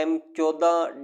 M14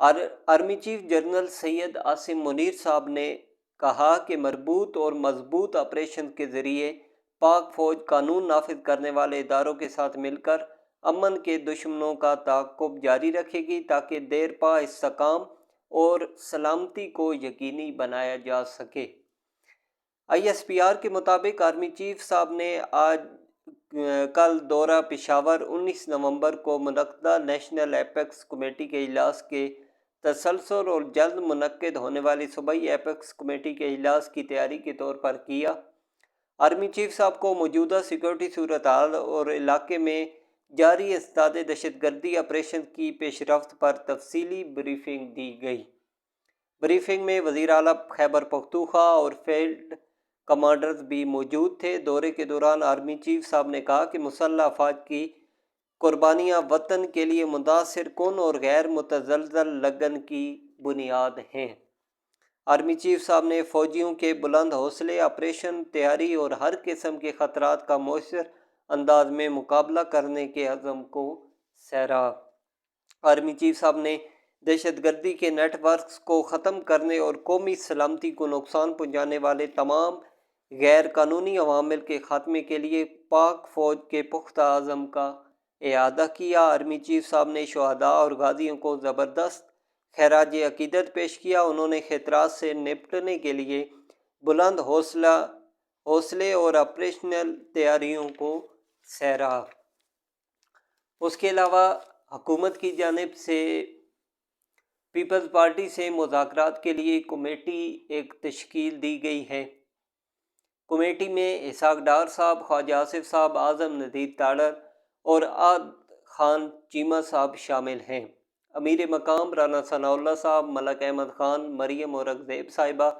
army chief general Syed Asim Munir صاحب نے کہا کہ مربوط اور مضبوط آپریشن کے ذریعے پاک فوج قانون نافذ کرنے والے اداروں کے ساتھ مل کر امن کے دشمنوں کا تعاقب جاری رکھے گی تاکہ دیر پا استحکام اور سلامتی کو یقینی بنایا جا سکے۔ ISPR کے مطابق آرمی چیف صاحب نے کل دورہ پشاور 19 نومبر کو منعقدہ نیشنل ایپیکس کمیٹی کے اجلاس کے تسلسل اور جلد منعقد ہونے والی صوبائی ایپیکس کمیٹی کے اجلاس کی تیاری کے طور پر کیا۔ آرمی چیف صاحب کو موجودہ سیکورٹی صورتحال اور علاقے میں جاری انسداد دہشت گردی آپریشن کی پیش رفت پر تفصیلی بریفنگ دی گئی۔ بریفنگ میں وزیر اعلیٰ خیبر پختونخوا اور فیلڈ کمانڈرز بھی موجود تھے۔ دورے کے دوران آرمی چیف صاحب نے کہا کہ مسلح افواج کی قربانیاں وطن کے لیے متاثر کن اور غیر متزلزل لگن کی بنیاد ہیں۔ آرمی چیف صاحب نے فوجیوں کے بلند حوصلے، آپریشن تیاری اور ہر قسم کے خطرات کا مؤثر انداز میں مقابلہ کرنے کے عزم کو سراہا۔ آرمی چیف صاحب نے دہشت گردی کے نیٹ ورکس کو ختم کرنے اور قومی سلامتی کو نقصان پہنچانے والے تمام غیر قانونی عوامل کے خاتمے کے لیے پاک فوج کے پختہ عزم کا اعادہ کیا۔ آرمی چیف صاحب نے شہداء اور غازیوں کو زبردست خراج عقیدت پیش کیا۔ انہوں نے خطرات سے نپٹنے کے لیے بلند حوصلے اور آپریشنل تیاریوں کو سراہا۔ اس کے علاوہ حکومت کی جانب سے پیپلز پارٹی سے مذاکرات کے لیے کمیٹی ایک تشکیل دی گئی ہے۔ کمیٹی میں اسحاق ڈار صاحب، خواجہ آصف صاحب، اعظم ندیر تاڑر اور عاد خان چیمہ صاحب شامل ہیں۔ امیر مقام رانا ثناء اللہ صاحب، ملک احمد خان، مریم اورنگزیب صاحبہ،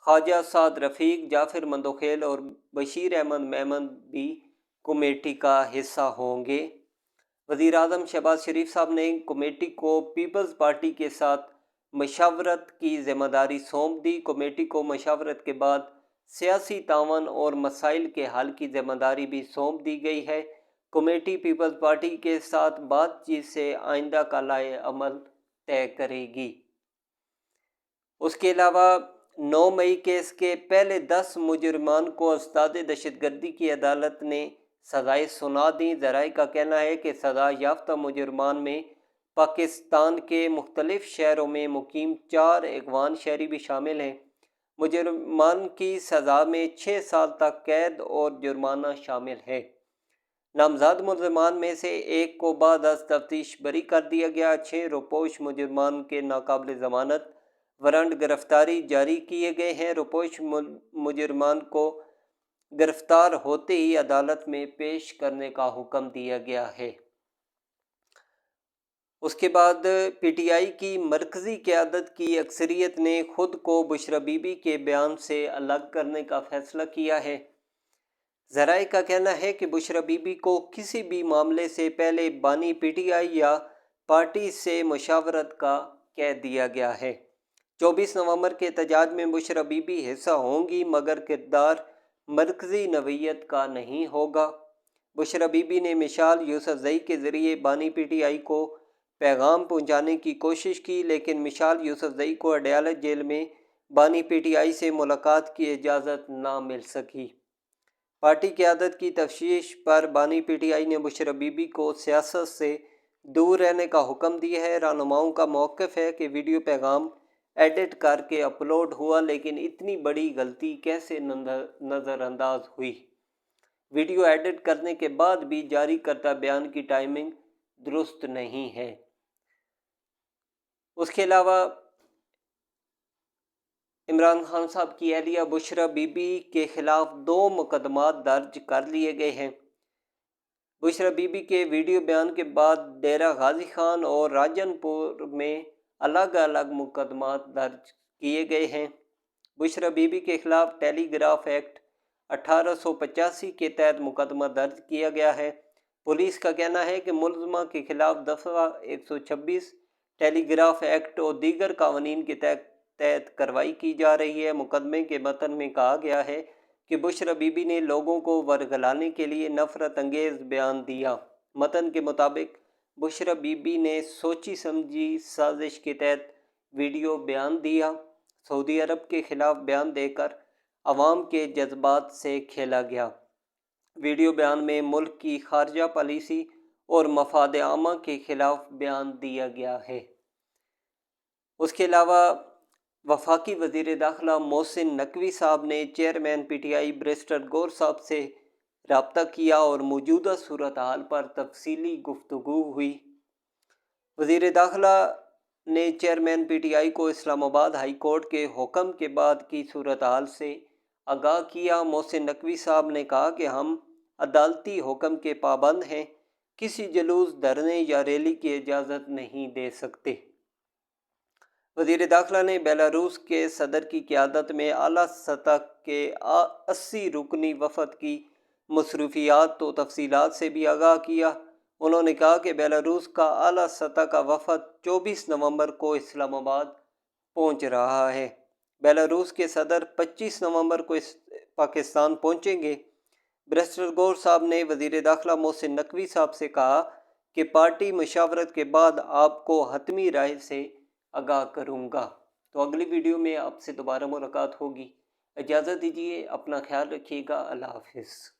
خواجہ سعد رفیق، جعفر مندوخیل اور بشیر احمد میمن بھی کمیٹی کا حصہ ہوں گے۔ وزیر اعظم شہباز شریف صاحب نے کمیٹی کو پیپلز پارٹی کے ساتھ مشاورت کی ذمہ داری سونپ دی۔ کمیٹی کو مشاورت کے بعد سیاسی تعاون اور مسائل کے حل کی ذمہ داری بھی سونپ دی گئی ہے۔ کمیٹی پیپلز پارٹی کے ساتھ بات چیت سے آئندہ کا لائحہ عمل طے کرے گی۔ اس کے علاوہ 9 مئی کیس کے پہلے 10 مجرمان کو انسداد دہشت گردی کی عدالت نے سزائیں سنا دیں۔ ذرائع کا کہنا ہے کہ سزا یافتہ مجرمان میں پاکستان کے مختلف شہروں میں مقیم 4 افغان شہری بھی شامل ہیں۔ مجرمان کی سزا میں 6 سال تک قید اور جرمانہ شامل ہے۔ نامزد ملزمان میں سے ایک کو بعد از تفتیش بری کر دیا گیا۔ 6 روپوش مجرمان کے ناقابل ضمانت وارنٹ گرفتاری جاری کیے گئے ہیں۔ روپوش مجرمان کو گرفتار ہوتے ہی عدالت میں پیش کرنے کا حکم دیا گیا ہے۔ اس کے بعد پی ٹی آئی کی مرکزی قیادت کی اکثریت نے خود کو بشریٰ بی بی کے بیان سے الگ کرنے کا فیصلہ کیا ہے۔ ذرائع کا کہنا ہے کہ بشریٰ بی بی کو کسی بھی معاملے سے پہلے بانی پی ٹی آئی یا پارٹی سے مشاورت کا کہہ دیا گیا ہے۔ 24 نومبر کے احتجاج میں بشریٰ بی بی حصہ ہوں گی مگر کردار مرکزی نوعیت کا نہیں ہوگا۔ بشریٰ بی بی نے مشال یوسفزئی کے ذریعے بانی پی ٹی آئی کو پیغام پہنچانے کی کوشش کی لیکن مشال یوسفزئی کو اڈیالہ جیل میں بانی پی ٹی آئی سے ملاقات کی اجازت نہ مل سکی۔ پارٹی قیادت کی تفتیش پر بانی پی ٹی آئی نے بشریٰ بی بی کو سیاست سے دور رہنے کا حکم دیا ہے۔ رہنماؤں کا موقف ہے کہ ویڈیو پیغام ایڈٹ کر کے اپلوڈ ہوا لیکن اتنی بڑی غلطی کیسے نظر انداز ہوئی؟ ویڈیو ایڈٹ کرنے کے بعد بھی جاری کردہ بیان کی ٹائمنگ درست نہیں ہے۔ اس کے علاوہ عمران خان صاحب کی اہلیہ بشریٰ بی بی کے خلاف 2 مقدمات درج کر لیے گئے ہیں۔ بشریٰ بی بی کے ویڈیو بیان کے بعد ڈیرہ غازی خان اور راجن پور میں الگ الگ مقدمات درج کیے گئے ہیں۔ بشریٰ بی بی کے خلاف ٹیلی گراف ایکٹ 1885 کے تحت مقدمہ درج کیا گیا ہے۔ پولیس کا کہنا ہے کہ ملزمہ کے خلاف دفعہ 126 ٹیلی گراف ایکٹ اور دیگر قوانین کے تحت کارروائی کی جا رہی ہے۔ مقدمے کے متن میں کہا گیا ہے کہ بشریٰ بی بی نے لوگوں کو ورگلانے کے لیے نفرت انگیز بیان دیا۔ متن کے مطابق بشرا بی بی نے سوچی سمجھی سازش کے تحت ویڈیو بیان دیا۔ سعودی عرب کے خلاف بیان دے کر عوام کے جذبات سے کھیلا گیا۔ ویڈیو بیان میں ملک کی خارجہ پالیسی اور مفاد عامہ کے خلاف بیان دیا گیا ہے۔ اس کے علاوہ وفاقی وزیر داخلہ محسن نقوی صاحب نے chairman P T I barrister گور صاحب سے رابطہ کیا اور موجودہ صورتحال پر تفصیلی گفتگو ہوئی۔ وزیر داخلہ نے چیئرمین پی ٹی آئی کو اسلام آباد ہائی کورٹ کے حکم کے بعد کی صورتحال سے آگاہ کیا۔ محسن نقوی صاحب نے کہا کہ ہم عدالتی حکم کے پابند ہیں، کسی جلوس، دھرنے یا ریلی کی اجازت نہیں دے سکتے۔ وزیر داخلہ نے بیلاروس کے صدر کی قیادت میں اعلیٰ سطح کے 80 رکنی وفد کی مصروفیات و تفصیلات سے بھی آگاہ کیا۔ انہوں نے کہا کہ بیلاروس کا اعلیٰ سطح کا وفد 24 نومبر کو اسلام آباد پہنچ رہا ہے۔ بیلاروس کے صدر 25 نومبر کو پاکستان پہنچیں گے۔ بیرسٹر گور صاحب نے وزیر داخلہ محسن نقوی صاحب سے کہا کہ پارٹی مشاورت کے بعد آپ کو حتمی رائے سے آگاہ کروں گا۔ تو اگلی ویڈیو میں آپ سے دوبارہ ملاقات ہوگی۔ اجازت دیجیے، اپنا خیال رکھیے گا۔ اللہ حافظ۔